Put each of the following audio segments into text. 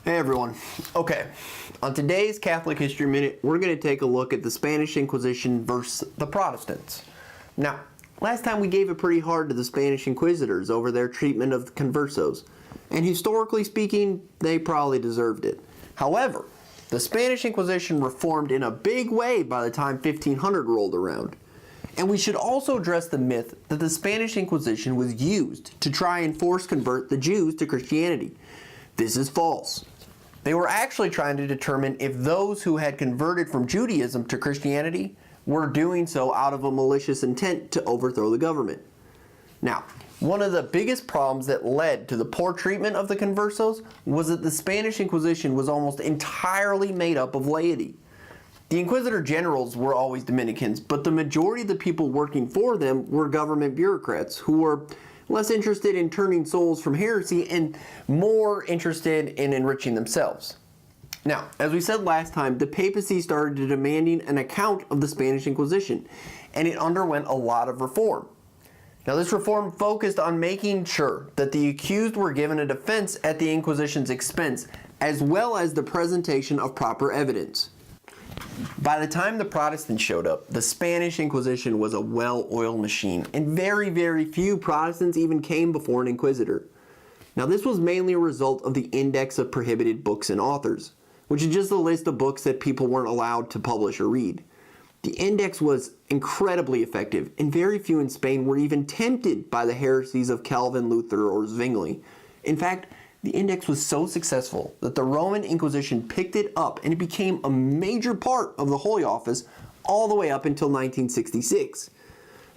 Hey everyone. Okay, on today's Catholic History Minute, we're going to take a look at the Spanish Inquisition versus the Protestants. Now, last time we gave it pretty hard to the Spanish Inquisitors over their treatment of the Conversos, and historically speaking, they probably deserved it. However, the Spanish Inquisition reformed in a big way by the time 1500 rolled around. And we should also address the myth that the Spanish Inquisition was used to try and force convert the Jews to Christianity. This is false. They were actually trying to determine if those who had converted from Judaism to Christianity were doing so out of a malicious intent to overthrow the government. Now, one of the biggest problems that led to the poor treatment of the Conversos was that the Spanish Inquisition was almost entirely made up of laity. The Inquisitor generals were always Dominicans, but the majority of the people working for them were government bureaucrats who were less interested in turning souls from heresy and more interested in enriching themselves. Now, as we said last time, the papacy started demanding an account of the Spanish Inquisition, and it underwent a lot of reform. Now, this reform focused on making sure that the accused were given a defense at the Inquisition's expense, as well as the presentation of proper evidence. By the time the Protestants showed up, the Spanish Inquisition was a well-oiled machine, and very, very few Protestants even came before an inquisitor. Now, this was mainly a result of the Index of Prohibited Books and Authors, which is just a list of books that people weren't allowed to publish or read. The index was incredibly effective, and very few in Spain were even tempted by the heresies of Calvin, Luther, or Zwingli. In fact, the index was so successful that the Roman Inquisition picked it up and it became a major part of the Holy Office all the way up until 1966.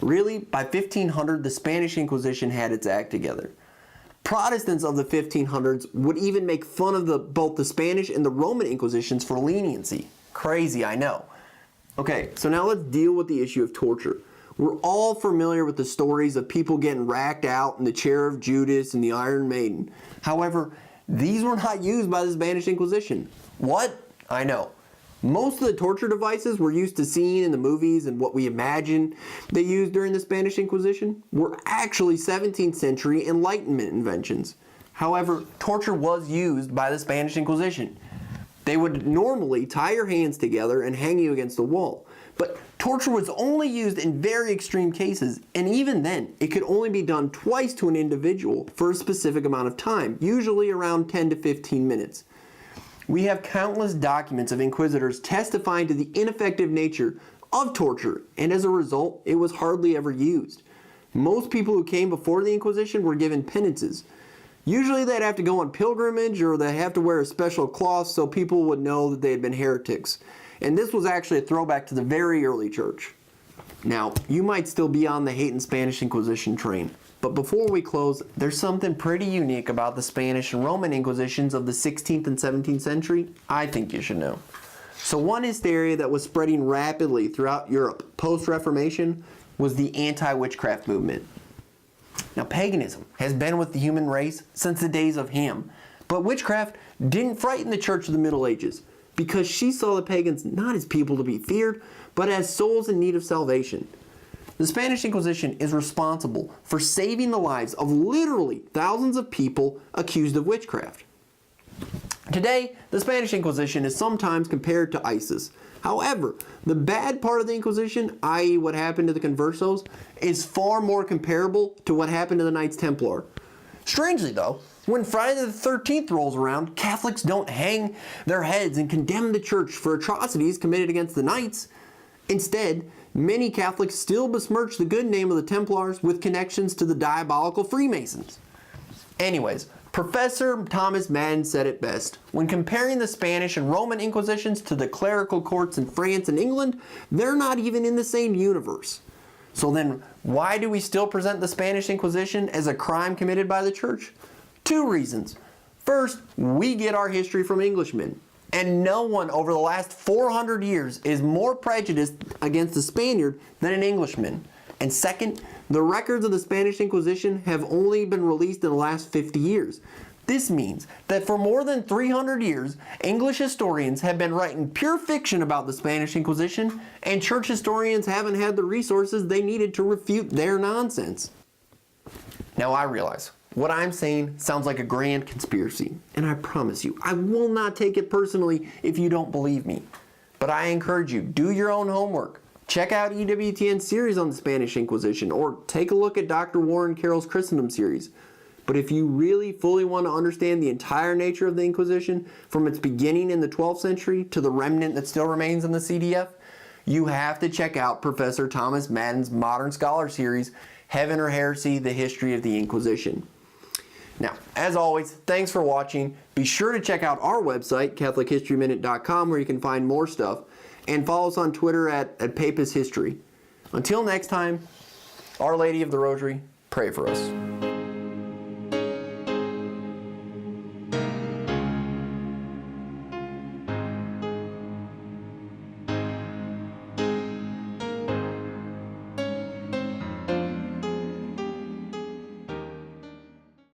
Really, by 1500, the Spanish Inquisition had its act together. Protestants of the 1500s would even make fun of both the Spanish and the Roman Inquisitions for leniency. Crazy, I know. Okay, so now let's deal with the issue of torture. We're all familiar with the stories of people getting racked out in the chair of Judas and the Iron Maiden. However, these were not used by the Spanish Inquisition. What? I know. Most of the torture devices we're used to seeing in the movies and what we imagine they used during the Spanish Inquisition were actually 17th century Enlightenment inventions. However, torture was used by the Spanish Inquisition. They would normally tie your hands together and hang you against a wall. But torture was only used in very extreme cases, and even then, it could only be done twice to an individual for a specific amount of time, usually around 10 to 15 minutes. We have countless documents of inquisitors testifying to the ineffective nature of torture, and as a result, it was hardly ever used. Most people who came before the Inquisition were given penances. Usually they'd have to go on pilgrimage, or they'd have to wear a special cloth so people would know that they had been heretics. And this was actually a throwback to the very early church. Now, you might still be on the hating Spanish Inquisition train, but before we close, there's something pretty unique about the Spanish and Roman Inquisitions of the 16th and 17th century I think you should know. So one hysteria that was spreading rapidly throughout Europe post-Reformation was the anti-witchcraft movement. Now, paganism has been with the human race since the days of Ham, but witchcraft didn't frighten the Church of the Middle Ages, because she saw the pagans not as people to be feared, but as souls in need of salvation. The Spanish Inquisition is responsible for saving the lives of literally thousands of people accused of witchcraft. Today, the Spanish Inquisition is sometimes compared to ISIS. However, the bad part of the Inquisition, i.e. what happened to the Conversos, is far more comparable to what happened to the Knights Templar. Strangely though, when Friday the 13th rolls around, Catholics don't hang their heads and condemn the church for atrocities committed against the Knights. Instead, many Catholics still besmirch the good name of the Templars with connections to the diabolical Freemasons. Anyways, Professor Thomas Madden said it best. When comparing the Spanish and Roman Inquisitions to the clerical courts in France and England, they're not even in the same universe. So then, why do we still present the Spanish Inquisition as a crime committed by the church? Two reasons. First, we get our history from Englishmen, and no one over the last 400 years is more prejudiced against the Spaniard than an Englishman. And second, the records of the Spanish Inquisition have only been released in the last 50 years. This means that for more than 300 years, English historians have been writing pure fiction about the Spanish Inquisition, and church historians haven't had the resources they needed to refute their nonsense. Now I realize What I'm saying sounds like a grand conspiracy, and I promise you, I will not take it personally if you don't believe me. But I encourage you, do your own homework. Check out EWTN's series on the Spanish Inquisition, or take a look at Dr. Warren Carroll's Christendom series. But if you really fully want to understand the entire nature of the Inquisition, from its beginning in the 12th century to the remnant that still remains in the CDF, you have to check out Professor Thomas Madden's Modern Scholar series, Heaven or Heresy, The History of the Inquisition. Now, as always, thanks for watching. Be sure to check out our website, CatholicHistoryMinute.com, where you can find more stuff, and follow us on Twitter at Papist History. Until next time, Our Lady of the Rosary, pray for us.